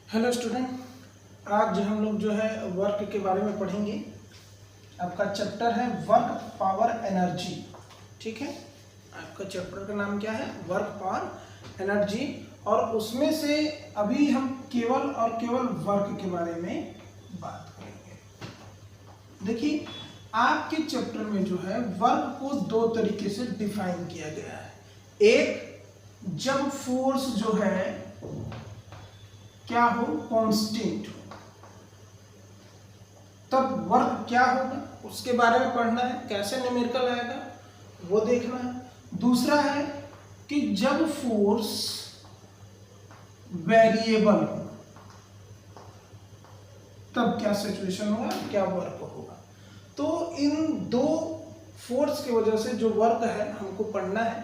Hello student, आज हम लोग जो है वर्क के बारे में पढ़ेंगे। आपका चैप्टर है वर्क पावर एनर्जी। ठीक है, आपका चैप्टर का नाम क्या है? Work power energy. और उसमें से अभी हम केवल और केवल वर्क के बारे में बात करेंगे। देखिए, आपके चैप्टर में जो है वर्क को दो तरीके से डिफाइन किया गया है। एक, जब फोर्स जो है क्या हो, कांस्टेंट हो, तब वर्क क्या होगा उसके बारे में पढ़ना है। कैसे न्यूमेरिकल आएगा वो देखना है। दूसरा है कि जब फोर्स वेरिएबल हो तब क्या सिचुएशन होगा, क्या वर्क होगा। तो इन दो फोर्स की वजह से जो वर्क है हमको पढ़ना है।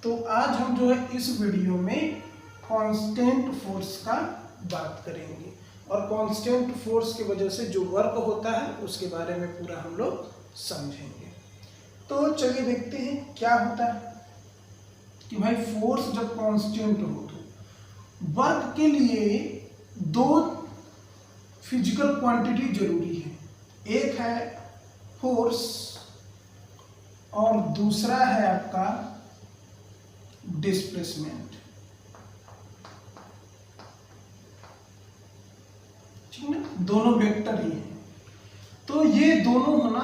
तो आज हम जो है इस वीडियो में कांस्टेंट फोर्स का बात करेंगे और कांस्टेंट फोर्स की वजह से जो वर्क होता है उसके बारे में पूरा हम लोग समझेंगे। तो चलिए देखते हैं क्या होता है कि भाई फोर्स जब कांस्टेंट हो तो वर्क के लिए दो फिजिकल क्वांटिटी जरूरी है। एक है फोर्स और दूसरा है आपका डिस्प्लेसमेंट। दोनों वेक्टर ही हैं, तो ये दोनों होना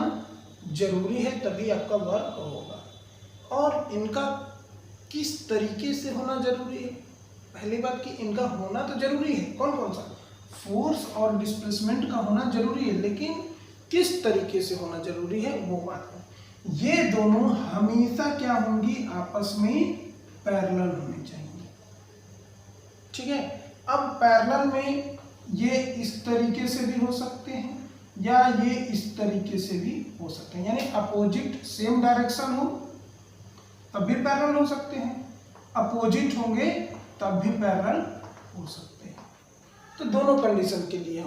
जरूरी है तभी आपका वर्क होगा। और इनका किस तरीके से होना जरूरी है? पहली बात कि इनका होना तो जरूरी है, कौन कौन सा? फोर्स और डिस्प्लेसमेंट का होना जरूरी है, लेकिन किस तरीके से होना जरूरी है वो बात है। ये दोनों हमेशा क्या होंगी, आपस में पैरेलल होनी चाहिए। ठीक है, अब पैरेलल में ये इस तरीके से भी हो सकते हैं या ये इस तरीके से भी हो सकते हैं, यानी अपोजिट सेम डायरेक्शन हो तब भी पैरेलल हो सकते हैं, अपोजिट होंगे तब भी पैरेलल हो सकते हैं। तो दोनों कंडीशन के लिए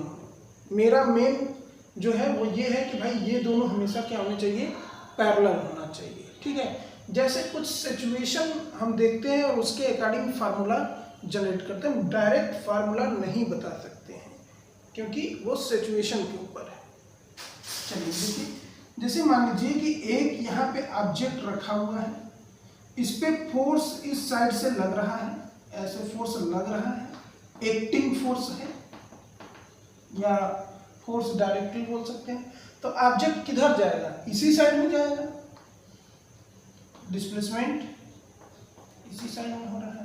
मेरा मेन जो है वो ये है कि भाई ये दोनों हमेशा क्या होने चाहिए, पैरेलल होना चाहिए। ठीक है, जैसे कुछ सिचुएशन हम देखते हैं और उसके अकॉर्डिंग फार्मूला जनरेट करते हैं। डायरेक्ट फार्मूला नहीं बता सकते हैं क्योंकि वो सिचुएशन के ऊपर है। चलिए देखिए, जैसे मान लीजिए कि एक यहाँ पे ऑब्जेक्ट रखा हुआ है, इस पे फोर्स इस साइड से लग रहा है, ऐसे फोर्स लग रहा है, एक्टिंग फोर्स है या फोर्स डायरेक्टली बोल सकते हैं। तो ऑब्जेक्ट किधर जाएगा, इसी साइड में जाएगा। डिस्प्लेसमेंट इसी साइड में हो रहा है।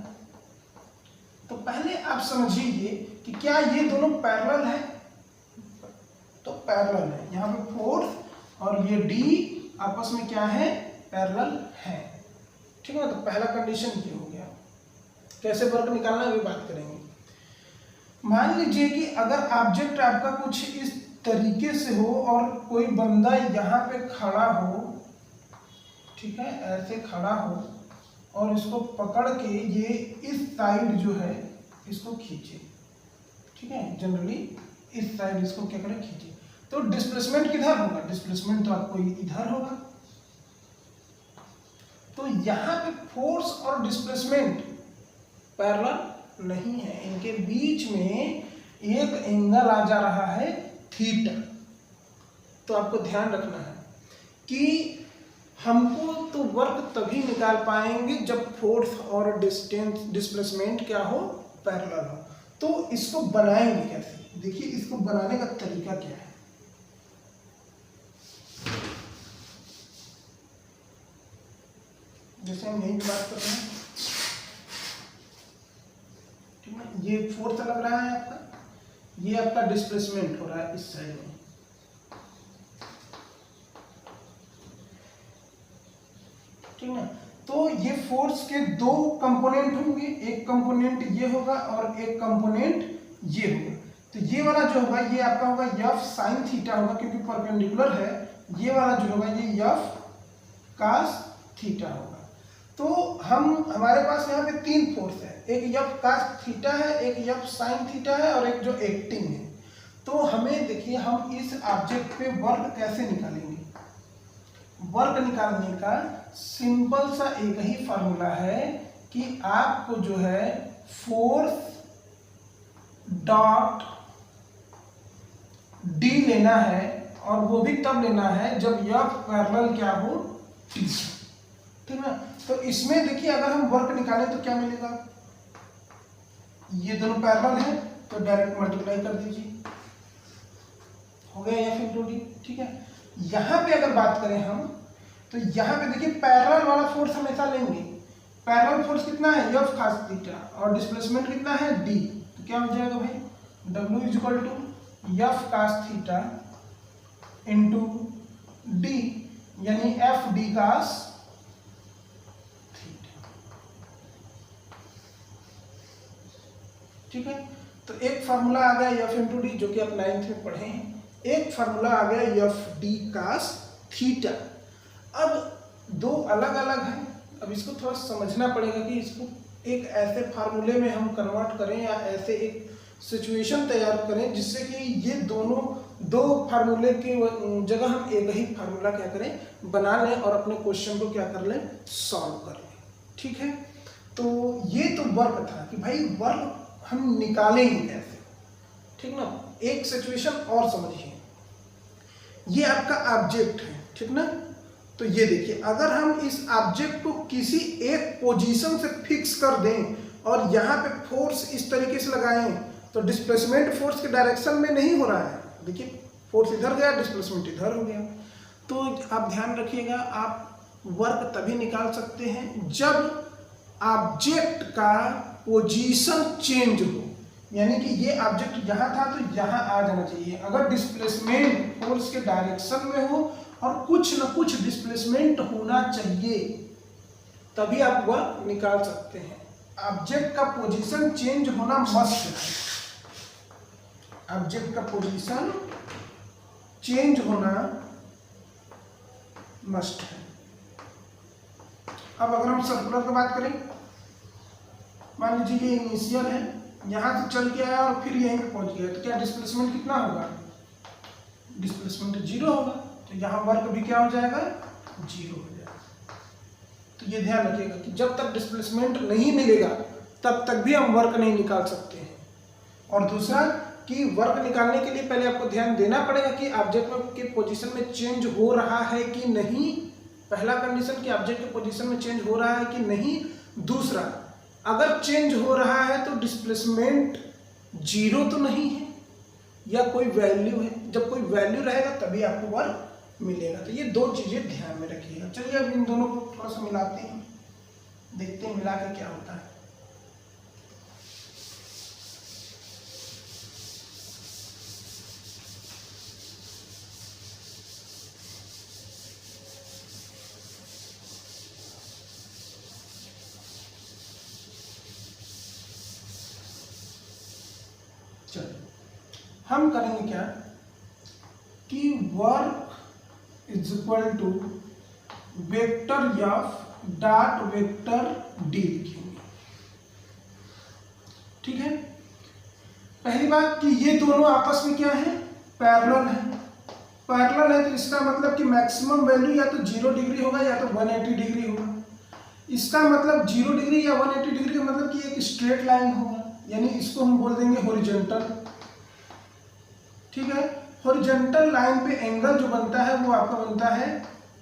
तो पहले आप समझिए कि क्या ये दोनों पैरेलल है? तो पैरेलल है, यहाँ पे फोर्स और ये डी आपस में क्या है, पैरेलल है। ठीक है, तो पहला कंडीशन ये हो गया। कैसे वर्क निकालना है अभी बात करेंगे। मान लीजिए कि अगर ऑब्जेक्ट आपका कुछ इस तरीके से हो और कोई बंदा यहाँ पे खड़ा हो, ठीक है, ऐसे खड़ा हो और इसको पकड़ के ये इस साइड जो है इसको खींचे। ठीक है, जनरली इस साइड इसको क्या करें, खींचे। तो डिस्प्लेसमेंट किधर होगा? डिस्प्लेसमेंट तो आपको इधर होगा। तो यहाँ पे फोर्स और डिस्प्लेसमेंट पैरेलल नहीं है, इनके बीच में एक एंगल आ जा रहा है थीटा। तो आपको ध्यान रखना है कि हमको तो वर्क तभी निकाल पाएंगे जब फोर्स और डिस्प्लेसमेंट क्या हो, पैरेलल हो। तो इसको बनाएंगे कैसे? देखिए, इसको बनाने का तरीका क्या है। जैसे हम यही बात कर रहे हैं, ठीक है, ये फोर्स लग रहा है आपका, ये आपका डिस्प्लेसमेंट हो रहा है इस साइड में। ठीक है, तो ये फोर्स के दो कंपोनेंट होंगे, एक कंपोनेंट ये होगा और एक कंपोनेंट ये होगा। तो ये वाला जो होगा ये आपका होगा एफ साइन थीटा होगा, क्योंकि परपेंडिकुलर है। ये वाला जो होगा ये एफ कास थीटा होगा। तो हमारे पास यहाँ पे तीन फोर्स है, एक एफ कास थीटा है, एक एफ साइन थीटा है और एक जो एक्टिंग है। तो हमें देखिए, हम इस ऑब्जेक्ट पे वर्क कैसे निकालेंगे। वर्क निकालने का सिंपल सा एक ही फार्मूला है कि आपको जो है फोर्स डॉट डी लेना है, और वो भी तब लेना है जब F पैरेलल क्या हो, T। ठीक ना। तो इसमें देखिए अगर हम वर्क निकालें तो क्या मिलेगा, ये दोनों पैरेलल है तो डायरेक्ट मल्टीप्लाई कर दीजिए, हो गया या फिर 2D। ठीक है। यहाँ पे अगर बात करें हम, तो यहाँ पे देखिए पैरेलल वाला फोर्स हमेशा लेंगे। पैरेलल फोर्स कितना है, F cos थीटा, और डिस्प्लेसमेंट कितना है, D। तो क्या हो जाएगा भाई, W equal to F cos theta into D, यानी FD cos थीटा। ठीक है। तो एक फार्मूला आ गया F इंटू डी, जो कि आप 9th में पढ़े हैं। एक फार्मूला आ गया FD cos थीटा। अब दो अलग अलग हैं, अब इसको थोड़ा समझना पड़ेगा कि इसको एक ऐसे फार्मूले में हम कन्वर्ट करें या ऐसे एक सिचुएशन तैयार करें जिससे कि ये दोनों दो फार्मूले की जगह हम एक ही फार्मूला क्या करें, बना लें और अपने क्वेश्चन को क्या कर लें, सॉल्व कर लें। ठीक है। तो ये तो वर्क था कि भाई वर्क हम निकालेंगे कैसे। ठीक ना। एक सिचुएशन और समझिए, ये आपका ऑब्जेक्ट है। ठीक ना। तो ये देखिए अगर हम इस ऑब्जेक्ट को किसी एक पोजीशन से फिक्स कर दें और यहाँ पे फोर्स इस तरीके से लगाएं, तो डिस्प्लेसमेंट फोर्स के डायरेक्शन में नहीं हो रहा है। देखिए फोर्स इधर गया, डिस्प्लेसमेंट इधर हो गया। तो आप ध्यान रखिएगा, आप वर्क तभी निकाल सकते हैं जब ऑब्जेक्ट का पोजीशन चेंज हो, यानी कि ये ऑब्जेक्ट यहाँ था तो यहाँ आ जाना चाहिए। अगर डिस्प्लेसमेंट फोर्स के डायरेक्शन में हो और कुछ न कुछ डिस्प्लेसमेंट होना चाहिए, तभी आप वर्क निकाल सकते हैं। ऑब्जेक्ट का पोजीशन चेंज होना मस्ट है, ऑब्जेक्ट का पोजीशन चेंज होना मस्ट है। अब अगर हम सर्कुलर की बात करें, मान लीजिए ये इनिशियल है, यहां से चल के आया और फिर यहीं पे पहुंच गया, तो क्या डिस्प्लेसमेंट कितना होगा, डिस्प्लेसमेंट 0 होगा। तो यहाँ वर्क भी क्या हो जाएगा, 0 हो जाएगा। तो ये ध्यान रखिएगा कि जब तक डिस्प्लेसमेंट नहीं मिलेगा तब तक भी हम वर्क नहीं निकाल सकते हैं। और दूसरा कि वर्क निकालने के लिए पहले आपको ध्यान देना पड़ेगा कि ऑब्जेक्ट के पोजीशन में चेंज हो रहा है कि नहीं। पहला कंडीशन कि ऑब्जेक्ट के पोजीशन में चेंज हो रहा है कि नहीं। दूसरा, अगर चेंज हो रहा है तो डिस्प्लेसमेंट 0 तो नहीं है या कोई वैल्यू है। जब कोई वैल्यू रहेगा तभी आपको वर्क मिलेगा। तो ये दो चीजें ध्यान में रखिएगा। चलिए अब इन दोनों को थोड़ा सा मिलाते हैं, देखते हैं मिला के क्या होता है। चलिए हम करेंगे क्या कि work is equal to vector F dot vector D लिखेंगे। ठीक है। पहली बात कि ये दोनों आपस में क्या है, पैरेलल है। पैरेलल है तो इसका मतलब कि मैक्सिमम वैल्यू या तो 0 डिग्री होगा या तो 180 डिग्री होगा। इसका मतलब 0 डिग्री या 180 डिग्री का मतलब कि एक स्ट्रेट लाइन होगा, यानी इसको हम बोल देंगे हॉरिजॉन्टल। ठीक है। हॉरिजॉन्टल लाइन पे एंगल जो बनता है वो आपका बनता है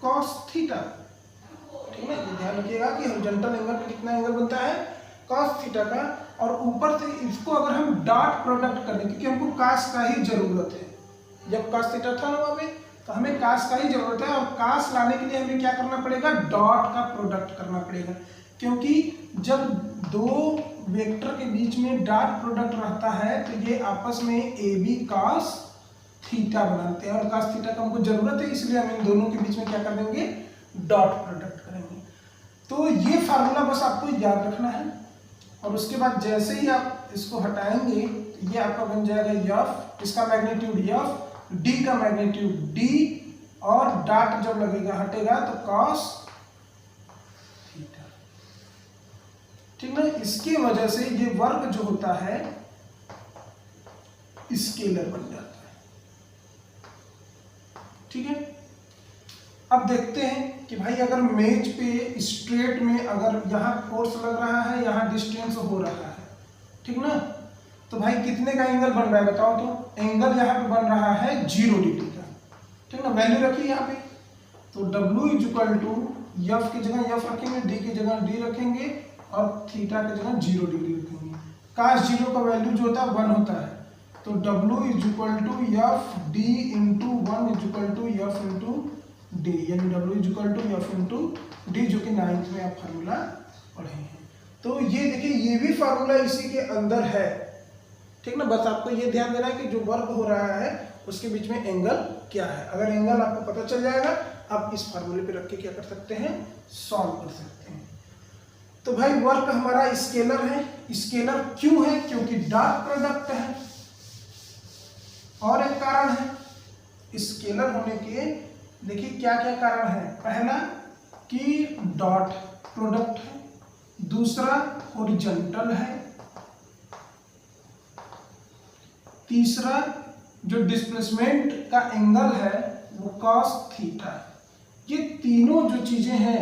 cos थीटा। ठीक है। ये ध्यान रखिएगा कि हॉरिजॉन्टल एंगल पे कितना एंगल बनता है, cos थीटा का। और ऊपर से इसको अगर हम डॉट प्रोडक्ट करें, क्योंकि हमको cos का ही जरूरत है। जब cos थीटा था ना वहाँ पे, तो हमें cos का ही जरूरत है। और cos लाने के लिए हमें क्या करना पड़ेगा, डॉट का प्रोडक्ट करना पड़ेगा। क्योंकि जब दो वेक्टर के बीच में डॉट प्रोडक्ट रहता है तो ये आपस में ए बी cos थीटा बनाते हैं, और cos थीटा का हमको जरूरत है, इसलिए हम इन दोनों के बीच में क्या कर देंगे, डॉट प्रोडक्ट करेंगे। तो ये फार्मूला बस आपको याद रखना है। और उसके बाद जैसे ही आप इसको हटाएंगे तो ये आपका बन जाएगा f, इसका मैग्नीट्यूड f, d का मैग्नीट्यूड d, और डॉट जब लगेगा हटेगा तो cos थीटा। ठीक ना। इसकी वजह से ये वर्क जो होता है स्केलर बन जाता है। ठीक है। अब देखते हैं कि भाई अगर मेज पे स्ट्रेट में अगर यहाँ फोर्स लग रहा है, यहाँ डिस्टेंस हो रहा है, ठीक ना, तो भाई कितने का एंगल बन रहा है बताओ तो? एंगल यहाँ पे बन रहा है 0 डिग्री का, ठीक ना। वैल्यू रखिए यहाँ पे, तो W इक्वल टू एफ की जगह एफ रखेंगे, डी की जगह डी रखेंगे और थीटा की जगह 0 डिग्री रखेंगे। काश 0 का वैल्यू जो होता है 1 होता है, तो W equal to F D into 1 equal to F into D, यानी W equal to F into D, जो कि 9th में आप फार्मूला पढ़े हैं। तो ये देखिए ये भी फार्मूला इसी के अंदर है, ठीक ना। बस आपको ये ध्यान देना है कि जो वर्क हो रहा है उसके बीच में एंगल क्या है। अगर एंगल आपको पता चल जाएगा, आप इस फार्मूले पे रख के क्या कर सकते हैं, सॉल्व कर सकते हैं। तो भाई वर्क हमारा स्केलर है। स्केलर क्यों है? क्योंकि डॉट प्रोडक्ट है। और एक कारण है स्केलर होने के, देखिए क्या क्या कारण है। पहला कि डॉट प्रोडक्ट है, दूसरा हॉरिजॉन्टल है, तीसरा जो डिस्प्लेसमेंट का एंगल है वो कॉस थीटा है। ये तीनों जो चीजें हैं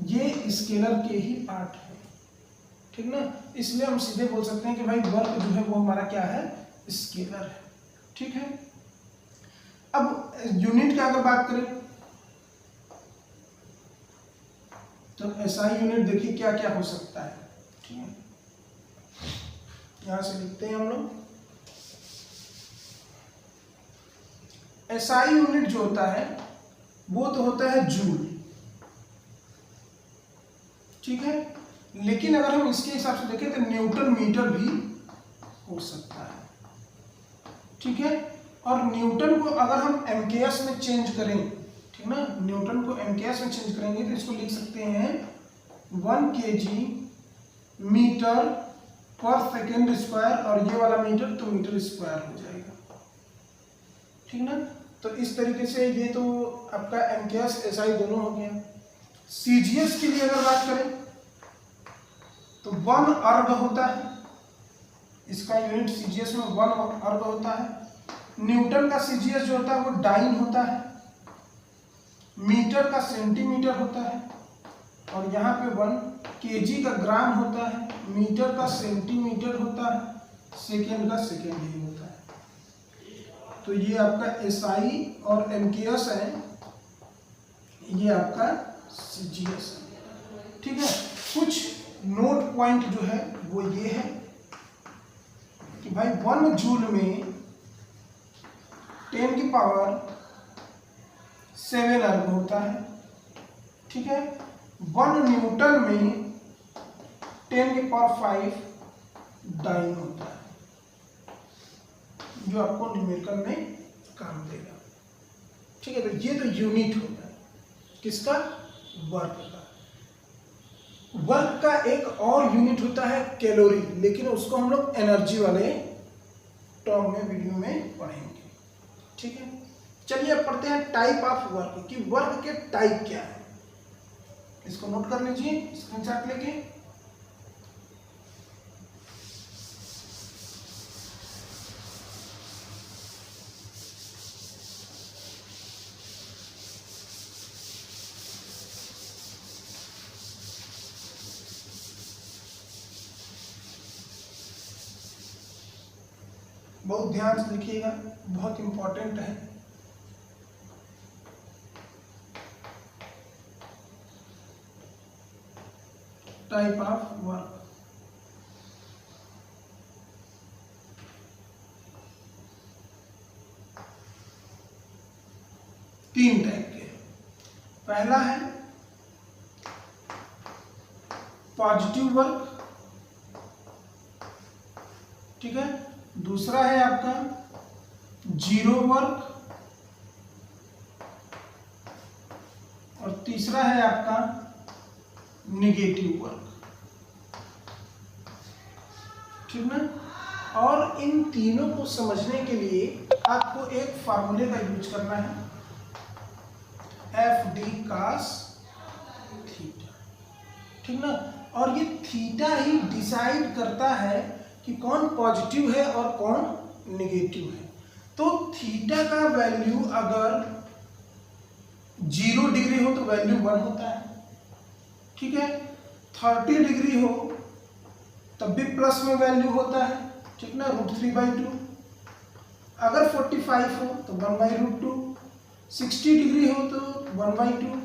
ये स्केलर के ही पार्ट है, ठीक ना। इसलिए हम सीधे बोल सकते हैं कि भाई वर्क जो है वो हमारा क्या है, स्केलर है, ठीक है। अब यूनिट की अगर बात करें तो एसआई यूनिट देखिए क्या क्या हो सकता है, ठीक है। यहां से लिखते हैं हम लोग, एसआई यूनिट जो होता है वो तो होता है जूल, ठीक है। लेकिन अगर हम इसके हिसाब से देखें तो न्यूटन मीटर भी हो सकता है, ठीक है। और न्यूटन को अगर हम एमकेएस में चेंज करें, ठीक ना, न्यूटन को एमकेएस में चेंज करेंगे तो इसको लिख सकते हैं 1 kg मीटर पर सेकेंड स्क्वायर, और ये वाला मीटर तो मीटर स्क्वायर हो जाएगा, ठीक ना। तो इस तरीके से ये तो आपका एमकेएस एसआई दोनों हो गया। सीजीएस के लिए अगर बात करें तो 1 अर्ग होता है, इसका यूनिट सीजीएस में 1 अर्ग होता है। न्यूटन का सीजीएस जो होता है वो डाइन होता है, मीटर का सेंटीमीटर होता है, और यहाँ पे 1 केजी का ग्राम होता है, मीटर का सेंटीमीटर होता है, सेकेंड का सेकेंड ही होता है। तो ये आपका एसआई और एमकेएस है, ये आपका सीजीएस है, ठीक है। कुछ नोट पॉइंट जो है वो ये है कि भाई 1 जूल में 10 की पावर 7 अर्ग होता है, ठीक है। 1 न्यूटन में 10 की पावर 5 डाइन होता है, जो आपको न्यूमेरिकल में काम देगा, ठीक है। तो ये तो यूनिट होता है किसका, वर्क का। वर्क का एक और यूनिट होता है कैलोरी, लेकिन उसको हम लोग एनर्जी वाले टर्म में वीडियो में पढ़ेंगे, ठीक है। चलिए अब पढ़ते हैं टाइप ऑफ वर्क, कि वर्क के टाइप क्या है। इसको नोट कर लीजिए स्क्रीनशॉट लेके। बहुत ध्यान से लिखिएगा, बहुत इंपॉर्टेंट है। टाइप ऑफ वर्क, तीन टाइप के। पहला है पॉजिटिव वर्क, ठीक है। दूसरा है आपका जीरो वर्क, और तीसरा है आपका नेगेटिव वर्क, ठीक ना। और इन तीनों को समझने के लिए आपको एक फार्मूले का यूज करना है, एफ डी कास थीटा, ठीक ना। और ये थीटा ही डिसाइड करता है कि कौन पॉजिटिव है और कौन नेगेटिव है। तो थीटा का वैल्यू अगर 0 डिग्री हो तो वैल्यू 1 होता है, ठीक है। 30 डिग्री हो तब भी प्लस में वैल्यू होता है, ठीक ना, √3/2। अगर 45 हो तो 1/√2, 60 डिग्री हो तो 1/2,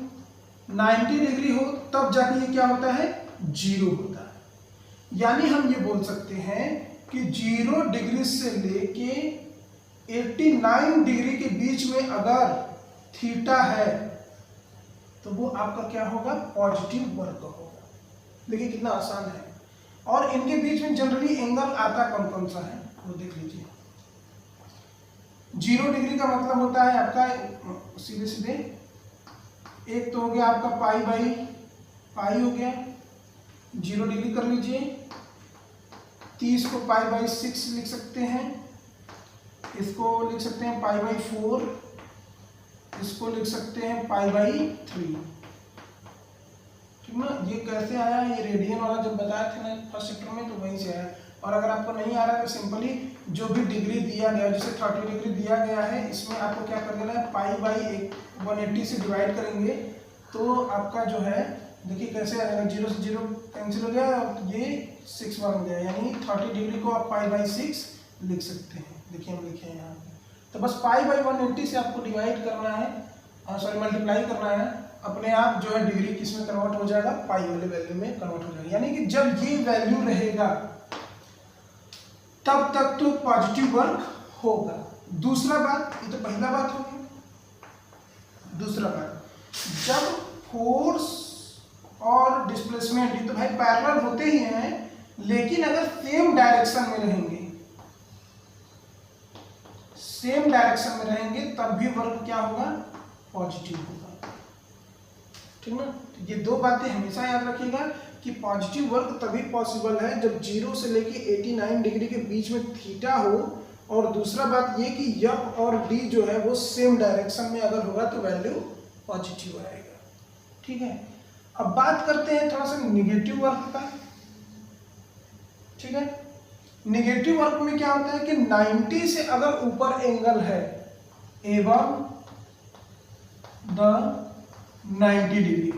90 डिग्री हो तब जाके ये क्या होता है, 0 होता है। यानी हम ये बोल सकते हैं कि 0 डिग्री से लेके 89 डिग्री के बीच में अगर थीटा है तो वो आपका क्या होगा, पॉजिटिव वर्क होगा। देखिए कितना आसान है। और इनके बीच में जनरली एंगल आता कौन कौन सा है वो देख लीजिए। 0 डिग्री का मतलब होता है आपका सीधे सीधे, एक तो हो गया आपका पाई हो गया, 0 डिग्री कर लीजिए। 30 को π/6 लिख सकते हैं, इसको लिख सकते हैं π/4, इसको लिख सकते हैं π/3। ठीक ना, ये कैसे आया, ये रेडियन वाला जब बताया था ना फर्स्ट चैप्टर में तो वहीं से आया। और अगर आपको नहीं आ रहा है तो सिंपली जो भी डिग्री दिया गया, जैसे 30 डिग्री दिया गया है, इसमें आपको क्या कर देना है, π/180 से डिवाइड करेंगे तो आपका जो है, देखिए कैसे आएगा, 0 से 0 कैंसिल हो गया और ये 6 बन गया, यानी 30 डिग्री को आप π/6 लिख सकते हैं। देखिए हम लिखे हैं यहाँ पे, तो बस π/180 से आपको डिवाइड करना है, सॉरी मल्टीप्लाई करना है, अपने आप जो है डिग्री किस में कन्वर्ट हो जाएगा, पाई वाले वैल्यू में कन्वर्ट हो जाएगा। यानी कि जब ये वैल्यू रहेगा तब तक तो पॉजिटिव वर्क होगा। दूसरा बात, ये तो पहला बात होगी। दूसरा बात, जब फोर्स और डिस्प्लेसमेंट ये तो भाई पैरेलल होते ही हैं, लेकिन अगर सेम डायरेक्शन में रहेंगे, सेम डायरेक्शन में रहेंगे तब भी वर्क क्या होगा, पॉजिटिव होगा। ठीक ना, ये दो बातें हमेशा याद रखिएगा कि पॉजिटिव वर्क तभी पॉसिबल है जब 0 से लेके 89 डिग्री के बीच में थीटा हो, और दूसरा बात ये कि एफ और डी जो है वो सेम डायरेक्शन में अगर होगा तो वैल्यू पॉजिटिव आएगा। ठीक है, अब बात करते हैं थोड़ा सा निगेटिव वर्क का। ठीक है, निगेटिव वर्क में क्या होता है कि 90 से अगर ऊपर एंगल है एवं द 90 डिग्री,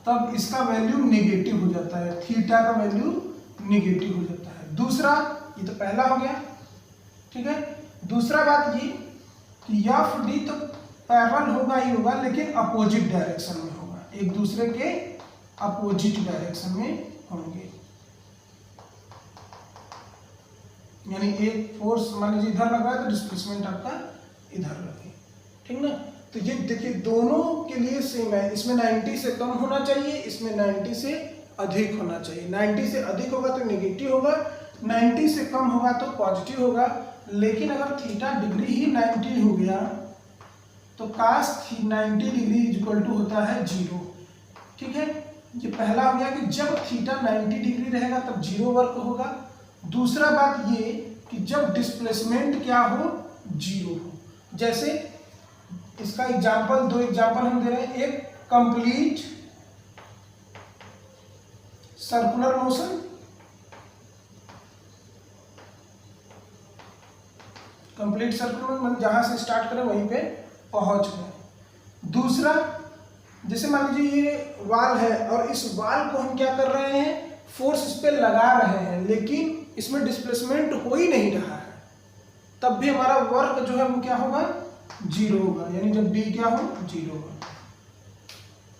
तब इसका वैल्यू निगेटिव हो जाता है, थीटा का वैल्यू निगेटिव हो जाता है। दूसरा, ये तो पहला हो गया। ठीक है, दूसरा बात ये कि एफ डी तो पैरेलल होगा ही होगा, लेकिन अपोजिट डायरेक्शन में होगा, एक दूसरे के अपोजिट डायरेक्शन में होंगे। यानी एक फोर्स मान लीजिए इधर लग रहा है तो डिस्प्लेसमेंट आपका इधर लगे। ठीक ना, तो ये देखिए दोनों के लिए सेम है, इसमें 90 से कम होना चाहिए, इसमें 90 से अधिक होना चाहिए। 90 से अधिक होगा तो नेगेटिव होगा, 90 से कम होगा तो पॉजिटिव होगा। लेकिन अगर थीटा डिग्री ही 90 हो गया तो काश 90 डिग्री इक्वल टू होता है 0। ठीक है, ये पहला हो गया कि जब थीटा 90 डिग्री रहेगा तब 0 वर्क होगा। दूसरा बात ये कि जब डिस्प्लेसमेंट क्या हो, 0 हो। जैसे इसका एग्जाम्पल, दो एग्जाम्पल हम दे रहे हैं, एक complete circular motion, complete circular मतलब जहां से स्टार्ट करें वहीं पे पहुंच गए। दूसरा, जैसे मान लीजिए ये वाल है और इस वाल को हम क्या कर रहे हैं, फोर्स इस पे लगा रहे हैं, लेकिन इसमें डिस्प्लेसमेंट हो ही नहीं रहा है, तब भी हमारा वर्क जो है वो क्या होगा, 0 होगा। यानी जब डी क्या हो, 0 होगा।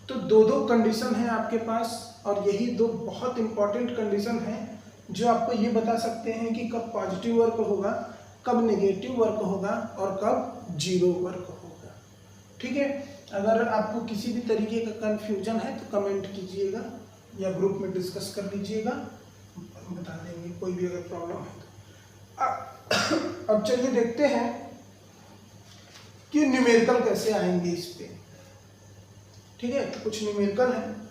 तो दो कंडीशन है आपके पास, और यही दो बहुत इंपॉर्टेंट कंडीशन है जो आपको ये बता सकते हैं कि कब पॉजिटिव वर्क होगा, कब नेगेटिव वर्क होगा और कब 0 वर्क होगा। ठीक है, अगर आपको किसी भी तरीके का कंफ्यूजन है तो कमेंट कीजिएगा या ग्रुप में डिस्कस कर लीजिएगा, बता देंगे कोई भी अगर प्रॉब्लम है तो। अब चलिए देखते हैं कि न्यूमेरिकल कैसे आएंगे इस पे। ठीक है, तो कुछ न्यूमेरिकल है।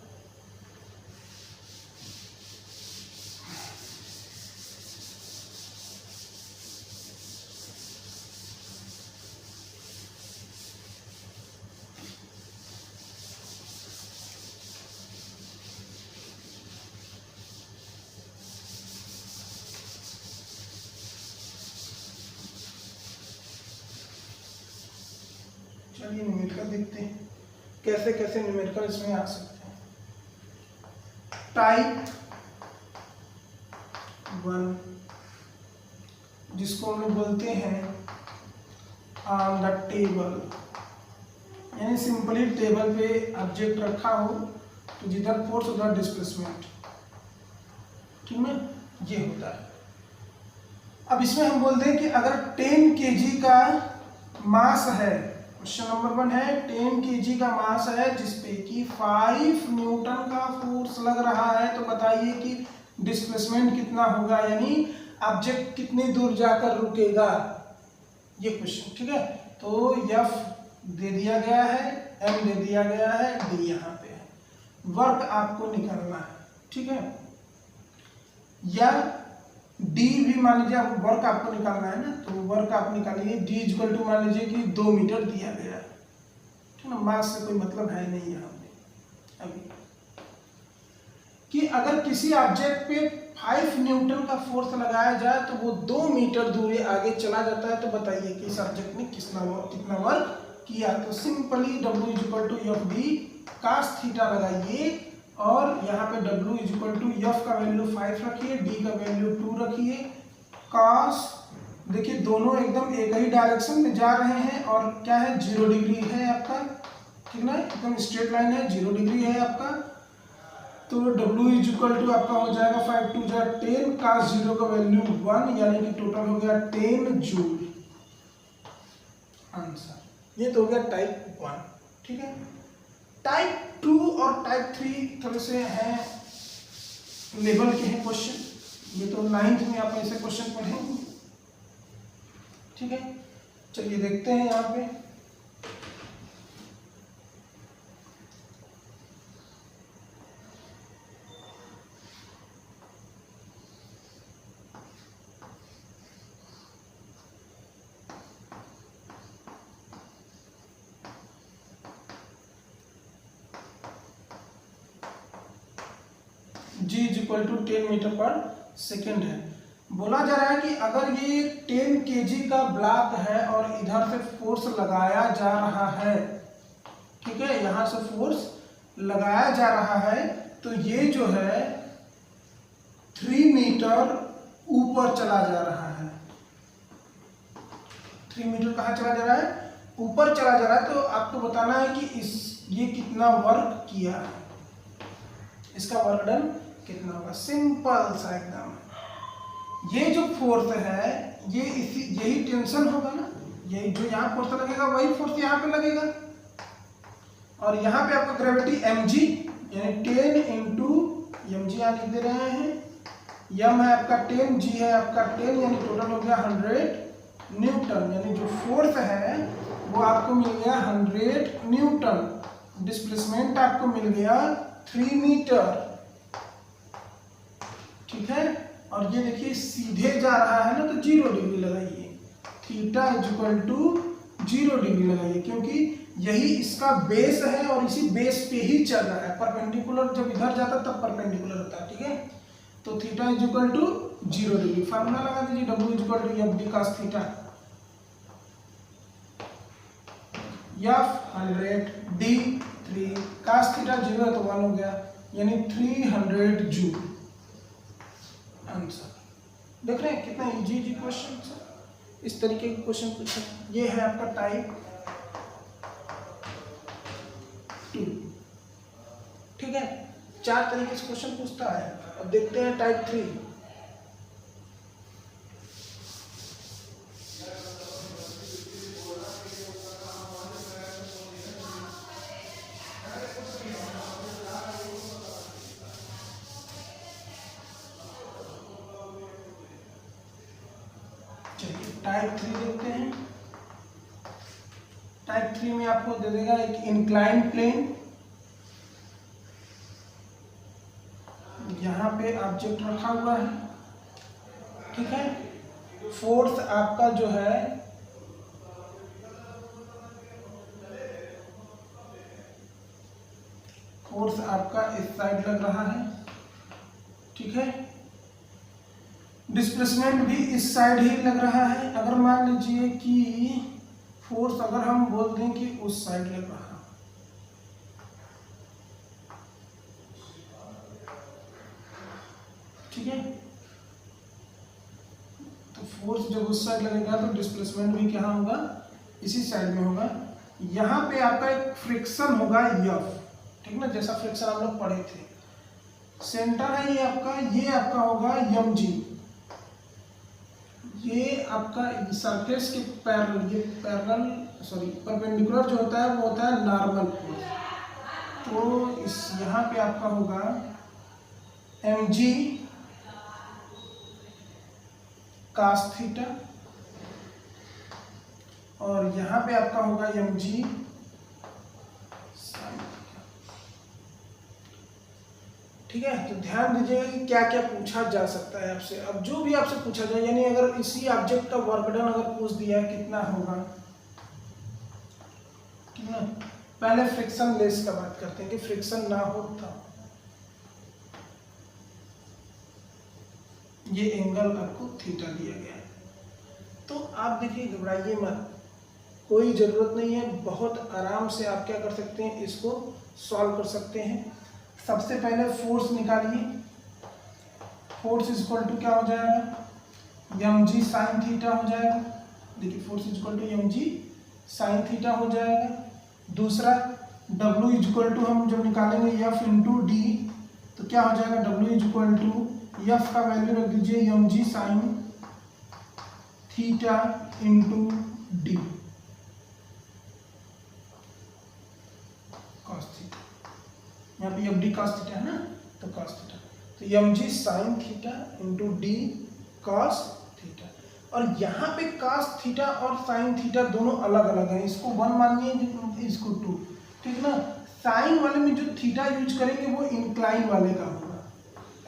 चलिए न्यूमेरिकल देखते हैं कैसे कैसे न्यूमेरिकल इसमें आ सकते हैं। टाइप 1, जिसको हम लोग बोलते हैं ऑन द टेबल, यानी सिंपली टेबल पे ऑब्जेक्ट रखा हो तो जिधर फोर्स उधर डिस्प्लेसमेंट, ठीक है, ये होता है। अब इसमें हम बोलते हैं कि अगर 10 kg का मास है, क्वेश्चन नंबर 1 है 10 kg का मास है जिसपे कि 5 न्यूटन का फोर्स लग रहा है, तो बताइए कि डिस्प्लेसमेंट कितना होगा, यानी ऑब्जेक्ट कितनी दूर जाकर रुकेगा, ये क्वेश्चन, ठीक है। तो F दे दिया गया है, M दे दिया गया है, D यहाँ पे है, वर्क आपको निकालना है, ठीक है। या D भी मान लीजिए वर्क आपको निकालना है ना, तो वर्क आप निकालिए, D इक्वल टू मान लीजिए कि 2 मीटर दिया गया है, ठीक है ना, मास से कोई मतलब है नहीं यहाँ पे अभी, कि अगर किसी ऑब्जेक्ट पे 5 न्यूटन का फोर्स लगाया जाए तो वो 2 मीटर दूरी आगे चला जाता है, तो बताइए कि इस ऑब्जेक्ट ने कितना वर्क किया। तो simply W equal to F D cos theta लगाइए, और यहाँ पे W इक्वल टू एफ का वैल्यू 5 रखिए, D का वैल्यू 2 रखिए, कास, देखिए दोनों एकदम एक ही डायरेक्शन में जा रहे हैं, और क्या है 0 डिग्री है आपका, ठीक ना, एकदम स्ट्रेट लाइन है, 0 डिग्री है आपका। तो W इक्वल टू आपका हो जाएगा 5 2 जा 10, कास 0 का वैल्यू 1, यानी कि टोटल हो गया 10 जूल, आंसर। ये तो हो गया टाइप 1, ठीक है। टाइप 2 और टाइप 3 थोड़े से हैं लेवल के हैं क्वेश्चन, ये तो 9th में आप ऐसे क्वेश्चन पढ़ेंगे, ठीक है। चलिए देखते हैं यहाँ पे, G इक्वल टू 10 मीटर पर सेकेंड है। बोला जा रहा है कि अगर ये 10 kg का ब्लॉक है और इधर से फोर्स लगाया जा रहा है, ठीक है, यहाँ से फोर्स लगाया जा रहा है, तो ये जो है 3 मीटर ऊपर चला जा रहा है। 3 मीटर कहाँ चला जा रहा है, ऊपर चला जा रहा है। तो आपको बताना है कि ये कितना वर्क किया है, इसका वर्क डन कितना होगा, सिंपल सा एकदम। ये जो फोर्स है ये यही टेंशन होगा ना, यही जो यहाँ फोर्स लगेगा वही फोर्स यहाँ पे लगेगा, और यहाँ पे आपका ग्रेविटी mg, यानी 10 इंटू mg यहाँ लिख दे रहे हैं, m है आपका 10, g है आपका 10, यानी टोटल हो गया 100 न्यूटन, यानी जो फोर्स है वो आपको मिल गया 100 न्यूटन, डिस्प्लेसमेंट आपको मिल गया 3 मीटर, ठीक है। और ये देखिए सीधे जा रहा है ना, तो 0 डिग्री लगाइए, थीटा इक्वल टू 0 डिग्री लगाइए, क्योंकि यही इसका बेस है और इसी बेस पे ही चल रहा है। परपेंडिकुलर जब इधर जाता तब परपेंडिकुलर होता है, ठीक है। तो theta equal to 0 degree, formula लगा दीजिए, W equal to F D cos theta, F 100 D 3 cos theta 0 है तो 1 हो गया, यानी 300 जूल, आंसर। देख रहे हैं कितना इजी क्वेश्चन है, इस तरीके के क्वेश्चन पूछे। ये है आपका टाइप 2, ठीक है। 4 तरीके से क्वेश्चन पूछता है। अब देखते हैं टाइप 3। टाइप 3 देखते हैं। टाइप 3 में आपको दे देगा एक इंक्लाइन प्लेन, यहाँ पे ऑब्जेक्ट रखा हुआ है, ठीक है। फोर्स आपका जो है फोर्स आपका इस साइड लग रहा है, ठीक है। डिस्प्लेसमेंट भी इस साइड ही लग रहा है। अगर मान लीजिए कि फोर्स अगर हम बोल दें कि उस साइड लग रहा है, ठीक है, तो फोर्स जब उस साइड लगेगा तो डिस्प्लेसमेंट भी क्या होगा, इसी साइड में होगा। यहाँ पे आपका एक फ्रिक्शन होगा F, ठीक ना, जैसा फ्रिक्शन हम लोग पढ़े थे। सेंटर है ये आपका होगा mg, ये आपका सरफेस के पैरेलल, ये परपेंडिकुलर जो होता है वो होता है नॉर्मल फोर्स। तो इस यहाँ पे आपका होगा mg cos थीटा, और यहाँ पे आपका होगा mg sin थीटा। ठीक है, तो ध्यान दीजिएगा कि क्या क्या पूछा जा सकता है आपसे। अब जो भी आपसे पूछा जाए, यानी अगर इसी ऑब्जेक्ट का वर्क डन अगर पूछ दिया है कितना होगा, कितना, पहले फ्रिक्शन लेस का बात करते हैं कि फ्रिक्शन ना हो था। ये एंगल आपको थीटा दिया गया है, तो आप देखिए घबराइए मत, कोई ज़रूरत नहीं है, बहुत आराम से आप क्या कर सकते हैं, इसको सॉल्व कर सकते हैं। सबसे पहले फोर्स निकालिए, फोर्स इक्वल टू क्या हो जाएगा, mg sin थीटा हो जाएगा। देखिए force equal to mg sin theta हो जाएगा। दूसरा W इक्वल टू हम जब निकालेंगे F इंटू डी, तो क्या हो जाएगा, W इक्वल टू F का वैल्यू रख दीजिए mg sin theta into D cos theta, यहाँ पे एफ डी cos थीटा है ना, तो cos थीटा, तो mg sin theta into D cos theta. और यहाँ पे cos थीटा और sin थीटा दोनों अलग अलग हैं, इसको 1 मानिए, इसको 2, ठीक ना। साइन वाले में जो थीटा यूज करेंगे वो इंक्लाइन वाले का होगा,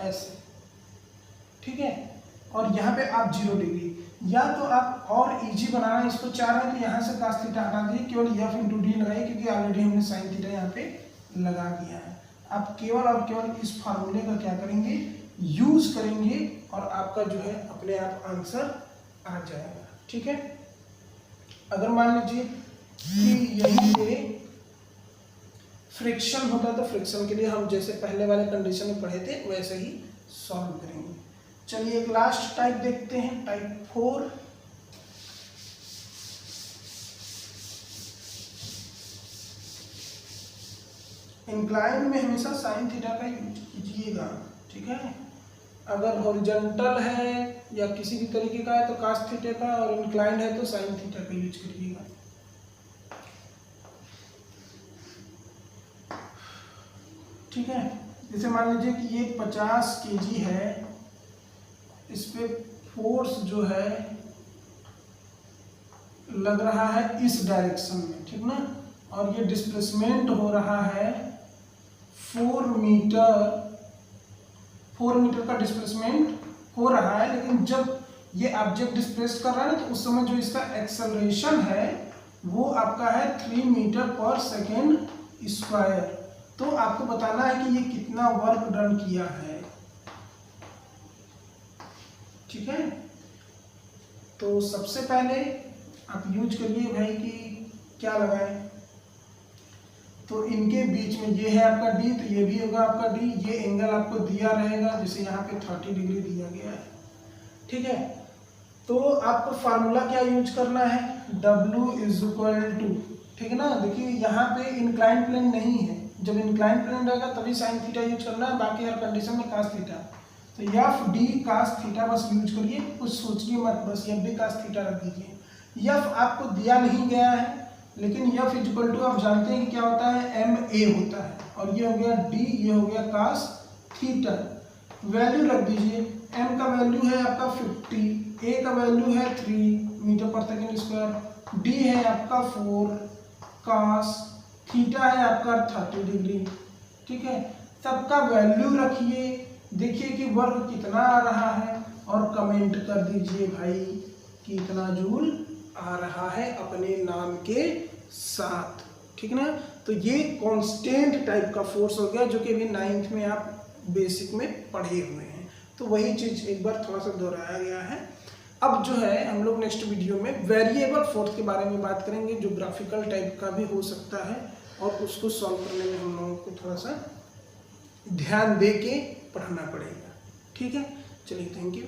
ऐसे, ठीक है। और यहाँ पे आप 0 डिग्री, या तो आप और इजी बनाना इसको चाह रहे हैं तो यहाँ से cos थीटा हटा दिए, केवल एफ इंटू डी लगाइए, क्योंकि ऑलरेडी हमने sin थीटा यहाँ पे लगा दिया है। आप केवल और केवल इस फार्मूले का क्या करेंगे, यूज करेंगे, और आपका जो है अपने आप आंसर आ जाएगा, ठीक है। अगर मान लीजिए कि यहीं पे फ्रिक्शन होता तो फ्रिक्शन के लिए हम जैसे पहले वाले कंडीशन में पढ़े थे वैसे ही सॉल्व करेंगे। चलिए एक लास्ट टाइप देखते हैं, टाइप 4। इंक्लाइन में हमेशा साइन थीटा का यूज कीजिएगा, ठीक है। अगर हॉरिजॉन्टल है या किसी भी तरीके का है तो cos थीटा का, और इंक्लाइन है तो साइन थीटा का यूज करिएगा। ठीक है, जैसे मान लीजिए कि ये 50 kg है, इस पे फोर्स जो है लग रहा है इस डायरेक्शन में, ठीक ना, और ये डिस्प्लेसमेंट हो रहा है 4 मीटर का डिस्प्लेसमेंट हो रहा है। लेकिन जब ये ऑब्जेक्ट डिस्प्लेस कर रहा है तो उस समय जो इसका एक्सेलरेशन है वो आपका है 3 मीटर पर सेकेंड स्क्वायर। तो आपको बताना है कि ये कितना वर्क डन किया है, ठीक है। तो सबसे पहले आप यूज करिए भाई कि क्या लगाएं, तो इनके बीच में ये है आपका डी, तो ये भी होगा आपका डी, ये एंगल आपको दिया रहेगा, जैसे यहाँ पे 30 डिग्री दिया गया है, ठीक है। तो आपको फार्मूला क्या यूज करना है, W इज इक्वल टू, ठीक है ना। देखिए यहाँ पे इंक्लाइन प्लेन नहीं है, जब इंक्लाइन प्लेन रहेगा तभी साइन थीटा यूज करना है, बाकी हर कंडीशन में cos थीटा। तो एफ डी cos थीटा बस यूज करिए, कुछ सोचिए मत, बस एफ डी cos थीटा रख दीजिए। एफ आपको दिया नहीं गया है, लेकिन एफ इक्वल टू आप जानते हैं कि क्या होता है, एम ए होता है, और ये हो गया डी, ये हो गया cos थीटा। वैल्यू रख दीजिए, एम का वैल्यू है आपका 50, ए का वैल्यू है 3 मीटर पर सेकेंड स्क्वायर, डी है आपका 4, cos थीटा है आपका 30 डिग्री, ठीक है। सबका वैल्यू रखिए, देखिए कि वर्क कितना आ रहा है, और कमेंट कर दीजिए भाई कि इतना जूल आ रहा है अपने नाम के साथ, ठीक ना। तो ये कांस्टेंट टाइप का फोर्स हो गया, जो कि अभी 9th में आप बेसिक में पढ़े हुए हैं। तो वही चीज एक बार थोड़ा सा दोहराया गया है। अब जो है हम लोग नेक्स्ट वीडियो में वेरिएबल फोर्स के बारे में बात करेंगे, जो ग्राफिकल टाइप का भी हो सकता है, और उसको सॉल्व करने में हम लोगों को थोड़ा सा ध्यान दे के पढ़ना पड़ेगा, ठीक है। चलिए, थैंक यू।